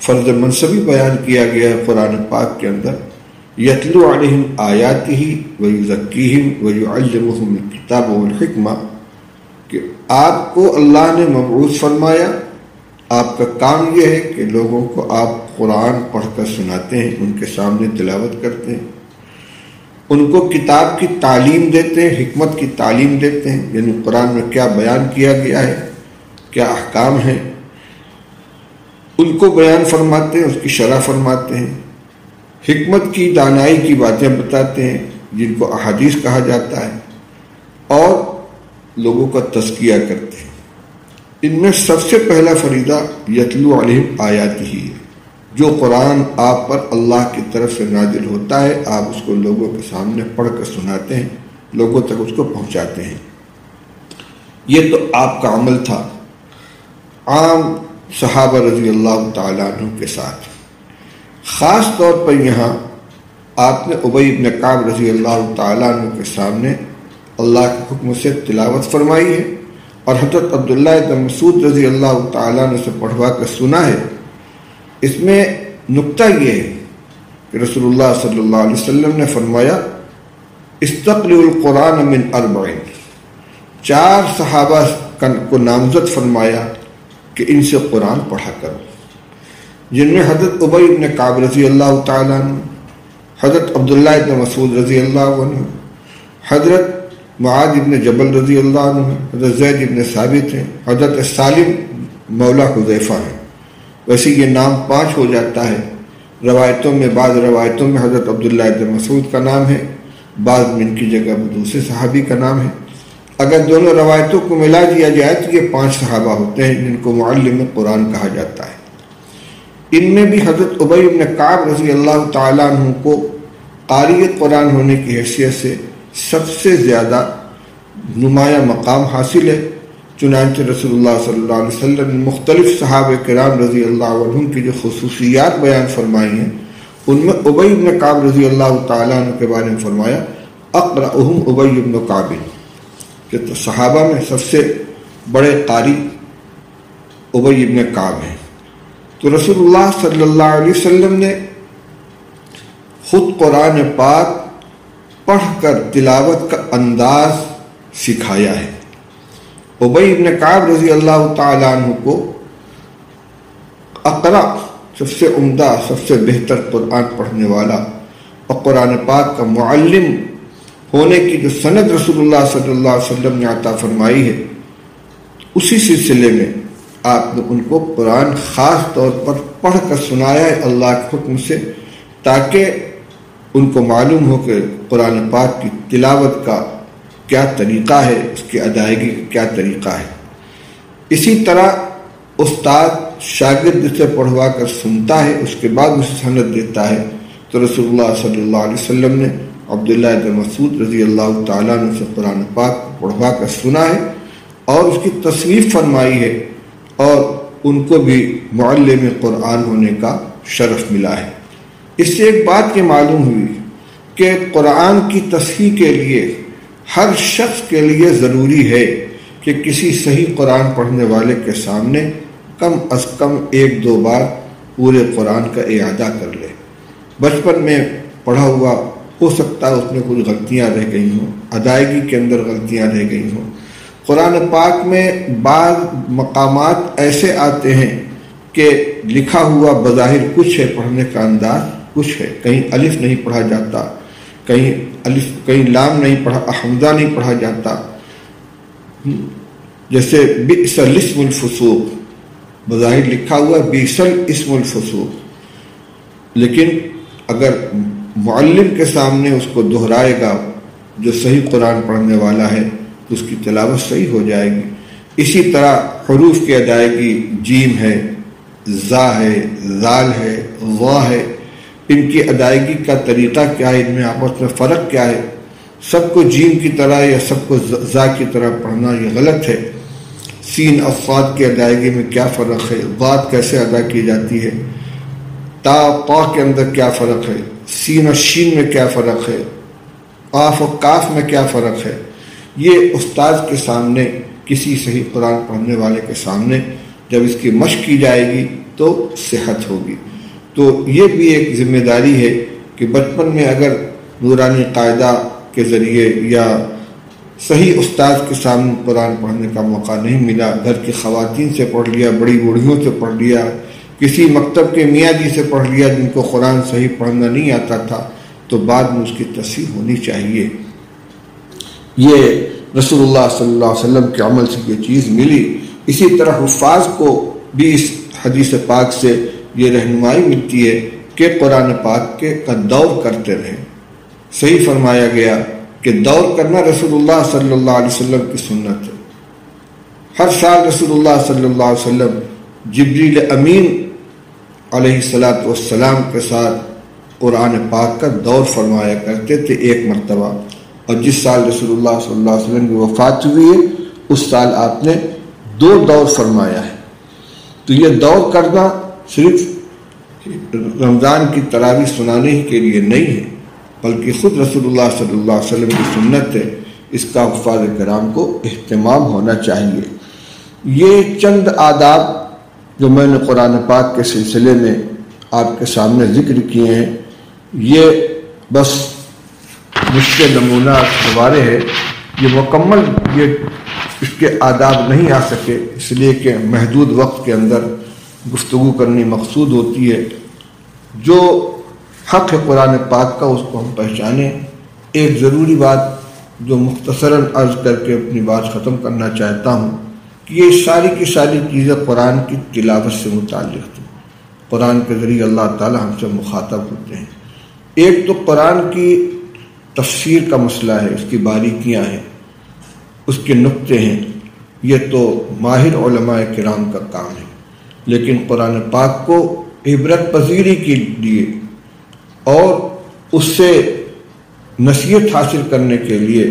فرض منصبی بیان کیا گیا ہے قرآن پاک کے اندر یتلو علیہم آیاتہ ویزکیہم ویعلمہم الکتاب والحکمہ، کہ آپ کو اللہ نے مبعوث فرمایا، آپ کا کام یہ ہے کہ لوگوں کو آپ قرآن پڑھ کر سناتے ہیں، ان کے سامنے تلاوت کرتے ہیں، ان کو کتاب کی تعلیم دیتے ہیں، حکمت کی تعلیم دیتے ہیں، یعنی قرآن میں کیا بیان کیا گیا ہے، کیا احکام ہیں، ان کو بیان فرماتے ہیں، اس کی شرح فرماتے ہیں، حکمت کی دانائی کی باتیں بتاتے ہیں جن کو احادیث کہا جاتا ہے، اور لوگوں کا تزکیہ کرتے ہیں۔ ان میں سب سے پہلا فریضہ یتلو علیہم آیاتہ ہی ہے، جو قرآن آپ پر اللہ کی طرف سے نازل ہوتا ہے آپ اس کو لوگوں کے سامنے پڑھ کر سناتے ہیں، لوگوں تک اس کو پہنچاتے ہیں۔ یہ تو آپ کا عمل تھا عام صحابہ رضی اللہ تعالیٰ عنہ کے ساتھ۔ خاص طور پر یہاں آپ نے ابی بن کعب رضی اللہ تعالیٰ عنہ کے سامنے اللہ کے حکم سے تلاوت فرمائی ہے، اور حضرت عبداللہ بن مسعود رضی اللہ تعالیٰ عنہ سے پڑھوا کر سنا ہے۔ اس میں نقطہ یہ ہے کہ رسول اللہ صلی اللہ علیہ وسلم نے فرمایا استقرئوا القرآن من اربعین، 4 صحابہ کو نامزد فرمایا کہ ان سے قرآن پڑھا کرو۔ جن میں حضرت ابی ابن کعب رضی اللہ تعالیٰ عنہ، حضرت عبداللہ ابن مسعود رضی اللہ عنہ، حضرت معاذ ابن جبل رضی اللہ عنہ، حضرت زید ابن ثابت ہیں، حضرت سالم مولا حذیفہ ہیں۔ ویسے یہ نام 5 ہو جاتا ہے۔ روایتوں میں، بعض روایتوں میں حضرت عبداللہ ابن مسعود کا نام ہے، بعض میں ان کی جگہ دوسرے صحابی کا نام ہے۔ اگر دونوں روایتوں کو ملا دیا جائے تو یہ 5 صحابہ ہوتے ہیں جن کو معلم قرآن کہا جاتا ہے۔ ان میں بھی حضرت ابی ابن کعب رضی اللہ تعالیٰ عنہ کو قاری قرآن ہونے کی حیثیت سے سب سے زیادہ نمایاں مقام حاصل ہے۔ چنانچہ رسول اللہ صلی اللہ علیہ وسلم نے مختلف صحابہ کرام رضی اللہ عنہم کی جو خصوصیات بیان فرمائی ہیں، ان میں ابی ابن کعب رضی اللہ تعالیٰ عنہ کے بارے میں فرمایا اقرأہم ابی ابن کعب، کہ صحابہ میں سب سے بڑے قاری ابی ابن کعب ہیں۔ تو رسول اللہ صلی اللہ علیہ وسلم نے خود قرآن پاک پڑھ کر تلاوت کا انداز سکھایا ہے۔ ابی ابن کعب رضی اللہ تعالیٰ عنہ کو اقرا، سب سے عمدہ، سب سے بہتر قرآن پڑھنے والا اور قرآن پاک کا معلم ہونے کی جو سند رسول اللہ صلی اللہ علیہ وسلم نے عطا فرمائی ہے، اسی سلسلے میں آپ نے ان کو قرآن خاص طور پر پڑھ کر سنایا ہے اللہ کے حکم سے، تاکہ ان کو معلوم ہو کہ قرآن پاک کی تلاوت کا کیا طریقہ ہے، اس کی ادائیگی کا کیا طریقہ ہے۔ اسی طرح استاد شاگرد سے پڑھوا کر سنتا ہے، اس کے بعد اسے سند دیتا ہے۔ تو رسول اللہ صلی اللہ علیہ وسلم نے عبداللہ بن مسعود رضی اللہ تعالیٰ عنہ سے قرآن پاک پڑھوا کر سنا ہے اور اس کی تصنیف فرمائی ہے، اور ان کو بھی معلم قرآن ہونے کا شرف ملا ہے۔ اس سے ایک بات یہ معلوم ہوئی کہ قرآن کی تصحیح کے لیے ہر شخص کے لیے ضروری ہے کہ کسی صحیح قرآن پڑھنے والے کے سامنے کم از کم 1-2 بار پورے قرآن کا اعادہ کر لے۔ بچپن میں پڑھا ہوا ہو سکتا ہے اس میں کچھ غلطیاں رہ گئی ہوں، ادائیگی کے اندر غلطیاں رہ گئی ہوں۔ قرآن پاک میں بعض مقامات ایسے آتے ہیں کہ لکھا ہوا بظاہر کچھ ہے، پڑھنے کا انداز کچھ ہے، کہیں الف نہیں پڑھا جاتا، کہیں لام نہیں پڑھا، حمزہ نہیں پڑھا جاتا۔ جیسے بئس الاسم الفسوق، بظاہر لکھا ہوا بئس الاسم الفسوق، لیکن اگر معلم کے سامنے اس کو دہرائے گا جو صحیح قرآن پڑھنے والا ہے تو اس کی تلاوت صحیح ہو جائے گی۔ اسی طرح حروف کی ادائیگی، جیم ہے، زا ہے، زال ہے، وا ہے، ان کی ادائیگی کا طریقہ کیا ہے، ان میں آپس میں فرق کیا ہے۔ سب کو جیم کی طرح یا سب کو زا کی طرح پڑھنا یہ غلط ہے۔ سین اور صاد کی ادائیگی میں کیا فرق ہے، ضاد کیسے ادا کی جاتی ہے، تا قا کے اندر کیا فرق ہے، سین اور شین میں کیا فرق ہے، قاف اور کاف میں کیا فرق ہے، یہ استاد کے سامنے، کسی صحیح قرآن پڑھنے والے کے سامنے جب اس کی مشق کی جائے گی تو صحت ہوگی۔ تو یہ بھی ایک ذمہ داری ہے کہ بچپن میں اگر نورانی قاعدہ کے ذریعے یا صحیح استاد کے سامنے قرآن پڑھنے کا موقع نہیں ملا، گھر کی خواتین سے پڑھ لیا، بڑی بوڑھیوں سے پڑھ لیا، کسی مکتب کے میاں جی سے پڑھ لیا جن کو قرآن صحیح پڑھنا نہیں آتا تھا، تو بعد میں اس کی تصحیح ہونی چاہیے۔ یہ رسول اللہ صلی اللہ علیہ وسلم کے عمل سے یہ چیز ملی۔ اسی طرح حفاظ کو بھی اس حدیث پاک سے یہ رہنمائی ملتی ہے کہ قرآن پاک کا دور کرتے رہیں۔ صحیح فرمایا گیا کہ دور کرنا رسول اللہ صلی اللہ علیہ وسلم کی سنت ہے۔ ہر سال رسول اللہ صلی اللہ علیہ وسلم جبریل امین علیہ الصلاۃ والسلام کے ساتھ قرآن پاک کا دور فرمایا کرتے تھے 1 مرتبہ، اور جس سال رسول اللہ صلی اللہ علیہ وسلم کی وفات ہوئی ہے اس سال آپ نے 2 دور فرمایا ہے۔ تو یہ دور کرنا صرف رمضان کی تراویح سنانے ہی کے لیے نہیں ہے، بلکہ خود رسول اللہ صلی اللہ علیہ وسلم کی سنت ہے، اس کا حفاظ کرام کو اہتمام ہونا چاہیے۔ یہ چند آداب جو میں نے قرآن پاک کے سلسلے میں آپ کے سامنے ذکر کیے ہیں، یہ بس مجھ سے نمونہ دوبارے ہے، یہ مکمل اس کے آداب نہیں آ سکے، اس لیے کہ محدود وقت کے اندر گفتگو کرنی مقصود ہوتی ہے۔ جو حق ہے قرآن پاک کا اس کو ہم پہچانیں۔ ایک ضروری بات جو مختصراً عرض کر کے اپنی بات ختم کرنا چاہتا ہوں کہ یہ ساری کی ساری چیزیں قرآن کی تلاوت سے متعلق ہیں۔ قرآن کے ذریعے اللہ تعالی ہم سے مخاطب ہوتے ہیں۔ ایک تو قرآن کی تفسیر کا مسئلہ ہے، اس کی باریکیاں ہیں، اس کے نقطے ہیں، یہ تو ماہر علماء کرام کا کام ہے، لیکن قرآن پاک کو عبرت پذیری کے لیے اور اس سے نصیحت حاصل کرنے کے لیے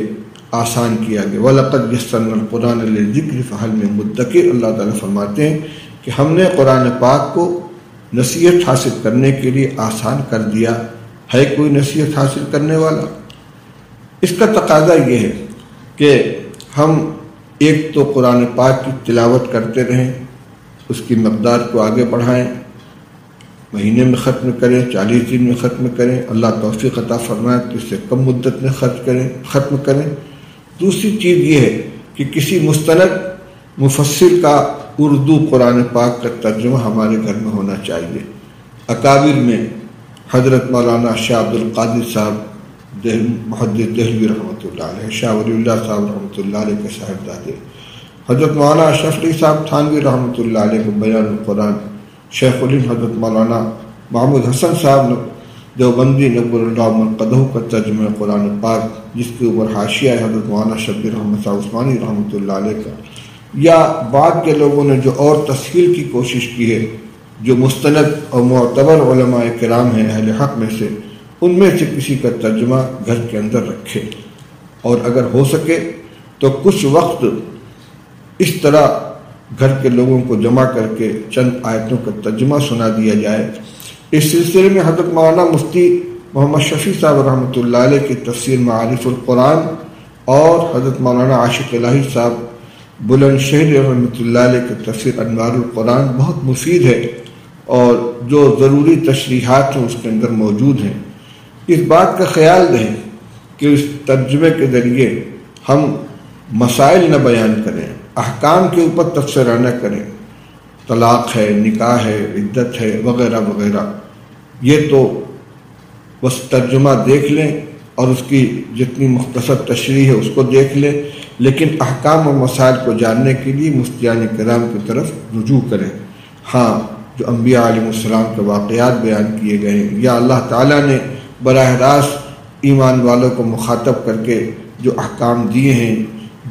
آسان کیا گیا۔ وَلَقَدْ يَسَّرْنَا الْقُرْآنَ لِلذِّكْرِ فَهَلْ مِن مُدَّكِرٍ۔ اللہ تعالیٰ فرماتے ہیں کہ ہم نے قرآن پاک کو نصیحت حاصل کرنے کے لیے آسان کر دیا، ہے کوئی نصیحت حاصل کرنے والا؟ اس کا تقاضا یہ ہے کہ ہم ایک تو قرآن پاک کی تلاوت کرتے رہیں، اس کی مقدار کو آگے بڑھائیں، مہینے میں ختم کریں، 40 دن میں ختم کریں، اللہ توفیق عطا فرمائے تو اس سے کم مدت میں ختم کریں۔ دوسری چیز یہ ہے کہ کسی مستند مفسر کا اردو قرآن پاک کا ترجمہ ہمارے گھر میں ہونا چاہیے۔ اکابر میں حضرت مولانا شاہ عبد القادر صاحب محدث دہلوی رحمۃ اللہ علیہ، شاہ ولی اللہ صاحب رحمۃ اللہ علیہ کے صاحبزادے، حضرت مولانا اشرف علی صاحب تھانوی رحمۃ اللہ علیہ کو بیان القرآن، شیخ الہند حضرت مولانا محمود حسن صاحب دیوبندی نبر اللہ مرقدہ کا ترجمہ قرآن پاک، جس کے اوپر حاشیہ ہے حضرت مولانا شبیر احمد صاحب عثمانی رحمۃ اللہ علیہ کا، یا بعد کے لوگوں نے جو اور تسہیل کی کوشش کی ہے، جو مستند اور معتبر علماء کرام ہیں اہل حق میں سے، ان میں سے کسی کا ترجمہ گھر کے اندر رکھے، اور اگر ہو سکے تو کچھ وقت اس طرح گھر کے لوگوں کو جمع کر کے چند آیتوں کا ترجمہ سنا دیا جائے۔ اس سلسلے میں حضرت مولانا مفتی محمد شفیع صاحب رحمۃ اللہ علیہ کی تفسیر معارف القرآن اور حضرت مولانا عاشق الہی صاحب بلند شہر رحمۃ اللہ علیہ کی تفسیر انوار القرآن بہت مفید ہے، اور جو ضروری تشریحات ہیں اس کے اندر موجود ہیں۔ اس بات کا خیال رہے کہ اس ترجمے کے ذریعے ہم مسائل نہ بیان کریں، احکام کے اوپر تبصرہ نہ کریں، طلاق ہے، نکاح ہے، عدت ہے، وغیرہ وغیرہ، یہ تو بس ترجمہ دیکھ لیں اور اس کی جتنی مختصر تشریح ہے اس کو دیکھ لیں، لیکن احکام اور مسائل کو جاننے کے لیے مفتیان کرام کی طرف رجوع کریں۔ ہاں، جو انبیاء علیہ السلام کے واقعات بیان کیے گئے ہیں، یا اللہ تعالیٰ نے براہ راست ایمان والوں کو مخاطب کر کے جو احکام دیے ہیں،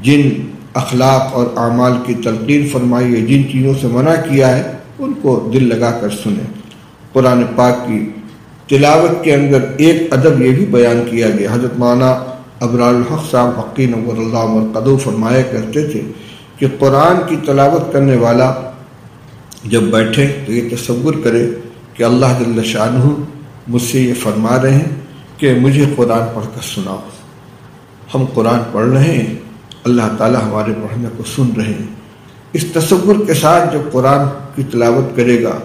جن اخلاق اور اعمال کی تلقین فرمائی ہے، جن چیزوں سے منع کیا ہے، ان کو دل لگا کر سنیں۔ قرآن پاک کی تلاوت کے اندر ایک ادب یہ بھی بیان کیا گیا، حضرت مولانا ابرار الحق صاحب حقی نور اللہ مرقدہ فرمایا کرتے تھے کہ قرآن کی تلاوت کرنے والا جب بیٹھے تو یہ تصور کرے کہ اللہ جل شانہ مجھ سے یہ فرما رہے ہیں کہ مجھے قرآن پڑھ کر سناؤ۔ ہم قرآن پڑھ رہے ہیں، اللہ تعالیٰ ہمارے پڑھنے کو سن رہے ہیں۔ اس تصور کے ساتھ جب قرآن کی تلاوت کرے گا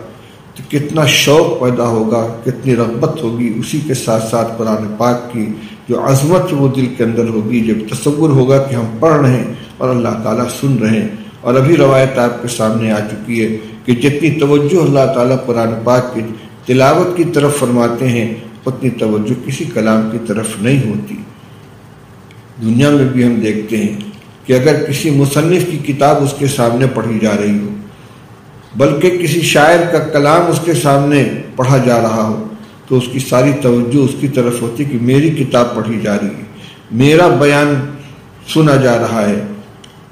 تو کتنا شوق پیدا ہوگا، کتنی رغبت ہوگی، اسی کے ساتھ ساتھ قرآن پاک کی جو عظمت وہ دل کے اندر ہوگی، جب تصور ہوگا کہ ہم پڑھ رہے ہیں اور اللہ تعالیٰ سن رہے ہیں۔ اور ابھی روایت آپ کے سامنے آ چکی ہے کہ جتنی توجہ اللہ تعالیٰ قرآن پاک کی تلاوت کی طرف فرماتے ہیں، اتنی توجہ کسی کلام کی طرف نہیں ہوتی۔ دنیا میں بھی ہم دیکھتے ہیں کہ اگر کسی مصنف کی کتاب اس کے سامنے پڑھی جا رہی ہو، بلکہ کسی شاعر کا کلام اس کے سامنے پڑھا جا رہا ہو، تو اس کی ساری توجہ اس کی طرف ہوتی کہ میری کتاب پڑھی جا رہی ہے، میرا بیان سنا جا رہا ہے،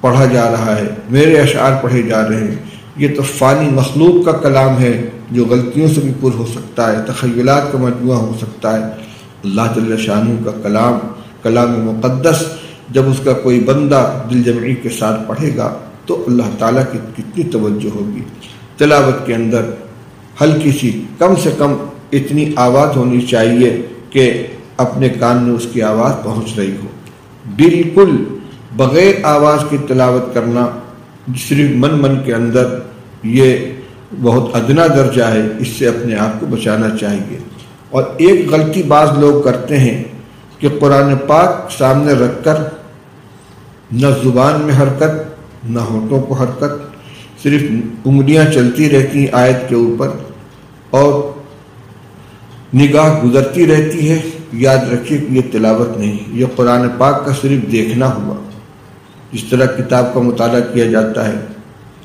پڑھا جا رہا ہے، میرے اشعار پڑھے جا رہے ہیں۔ یہ تو فانی مخلوق کا کلام ہے جو غلطیوں سے بھی پر ہو سکتا ہے، تخیلات کا مجموعہ ہو سکتا ہے۔ اللہ جل شانہ کا کلام مقدس جب اس کا کوئی بندہ دل جمعی کے ساتھ پڑھے گا تو اللہ تعالیٰ کی کتنی توجہ ہوگی۔ تلاوت کے اندر ہلکی سی، کم سے کم اتنی آواز ہونی چاہیے کہ اپنے کان میں اس کی آواز پہنچ رہی ہو۔ بالکل بغیر آواز کی تلاوت کرنا صرف من کے اندر، یہ بہت ادنا درجہ ہے، اس سے اپنے آپ کو بچانا چاہیے۔ اور ایک غلطی بعض لوگ کرتے ہیں کہ قرآن پاک سامنے رکھ کر نہ زبان میں حرکت، نہ ہونٹوں کو حرکت، صرف انگلیاں چلتی رہتی ہیں آیت کے اوپر اور نگاہ گزرتی رہتی ہے، یاد رکھیے کہ یہ تلاوت نہیں، یہ قرآن پاک کا صرف دیکھنا ہوا۔ جس طرح کتاب کا مطالعہ کیا جاتا ہے،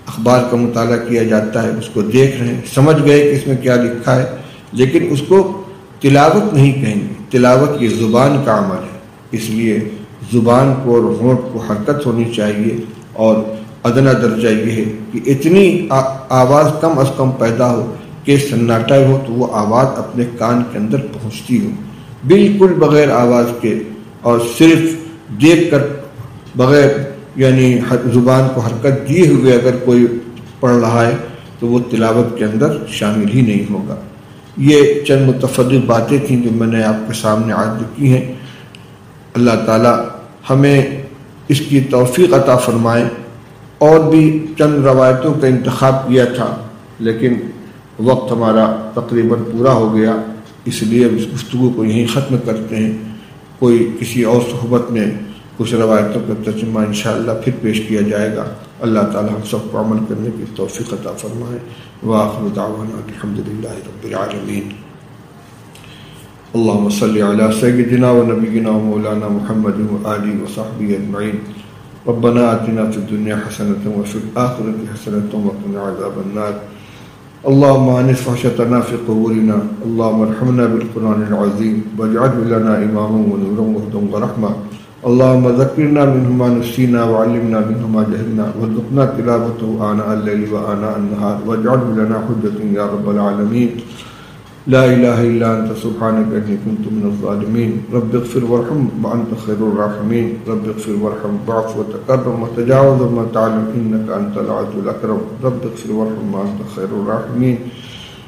اخبار کا مطالعہ کیا جاتا ہے، اس کو دیکھ رہے ہیں، سمجھ گئے کہ اس میں کیا لکھا ہے، لیکن اس کو تلاوت نہیں کہیں گے۔ تلاوت یہ زبان کا عمل ہے، اس لیے زبان کو اور ہونٹ کو حرکت ہونی چاہیے، اور ادنا درجہ یہ ہے کہ اتنی آواز کم از کم پیدا ہو کہ سناٹا ہو تو وہ آواز اپنے کان کے اندر پہنچتی ہو، بالکل بغیر آواز کے، اور صرف دیکھ کر بغیر یعنی زبان کو حرکت دیے ہوئے اگر کوئی پڑھ رہا ہے تو وہ تلاوت کے اندر شامل ہی نہیں ہوگا۔ یہ چند متفرق باتیں تھیں جو میں نے آپ کے سامنے عرض کی ہیں۔ اللہ تعالی ہمیں اس کی توفیق عطا فرمائے۔ اور بھی چند روایتوں کا انتخاب کیا تھا لیکن وقت ہمارا تقریباً پورا ہو گیا، اس لیے اس گفتگو کو یہیں ختم کرتے ہیں۔ کوئی کسی اور صحبت میں کچھ روایتوں کا ترجمہ انشاءاللہ پھر پیش کیا جائے گا۔ اللہ تعالی ہم سب کو عمل کرنے کی توفیق عطا فرمائے۔ وآخر دعوانا الحمدللہ رب العالمین۔ اللہم صلی علی سیدنا و نبینا و مولانا محمد و آلہ و صحبہ اجمعین۔ ربنا آتنا فی الدنیا حسنۃ وفی الآخرۃ حسنۃ وقنا عذاب النار۔ اللهم انس وحشتنا في قبورنا، اللهم ارحمنا بالقرآن العظيم واجعله لنا إماما ونورا وهدى ورحمة، اللهم ذكرنا منه ما نسينا وعلمنا منه ما جهلنا وارزقنا تلاوته آناء الليل وآناء النهار واجعله لنا حجة يا رب العالمين۔ لا إله إلا أنت سبحانك إني كنت من الظالمين۔ رب اغفر وارحم وأنت خير الراحمين، رب اغفر وارحم واعف وتكرم وتجاوز وما تعلم إنك أنت العز الأكرم، رب اغفر وارحم وأنت خير الراحمين۔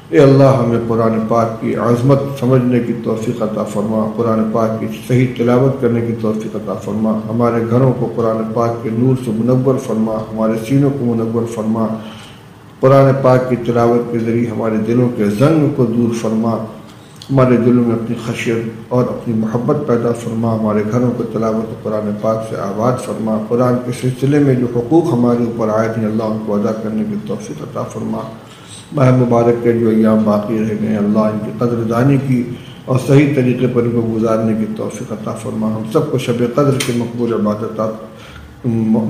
اے اللہ ہمیں قرآن پاک کی عظمت سمجھنے کی توفیق عطا فرما، قرآن پاک کی صحیح تلاوت کرنے کی توفیق عطا فرما، ہمارے گھروں کو قرآن پاک کے نور سے منور فرما، ہمارے سینوں کو منور فرما، قرآن پاک کی تلاوت کے ذریعے ہمارے دلوں کے زنگ کو دور فرما، ہمارے دلوں میں اپنی خشیت اور اپنی محبت پیدا فرما، ہمارے گھروں کو تلاوت قرآن پاک سے آباد فرما، قرآن کے سلسلے میں جو حقوق ہمارے اوپر عائد ہیں اللہ ان کو ادا کرنے کی توفیق عطا فرما۔ ماہ مبارک کے جو ایام باقی رہ گئے اللہ ان کی قدر دانی کی اور صحیح طریقے پر ان کو گزارنے کی توفیق عطا فرما، ہم سب کو شب قدر کے مقبول عبادات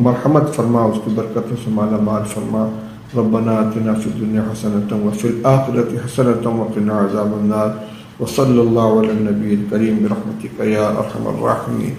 مرحمت فرما، اس کی برکتوں سے مالا مال فرما۔ ربنا آتنا فی الدنیا حسنۃ وفی الآخرۃ حسنۃ وقنا عذاب النار، وصلی اللہ علی النبی الکریم برحمتک یا ارحم الراحمین۔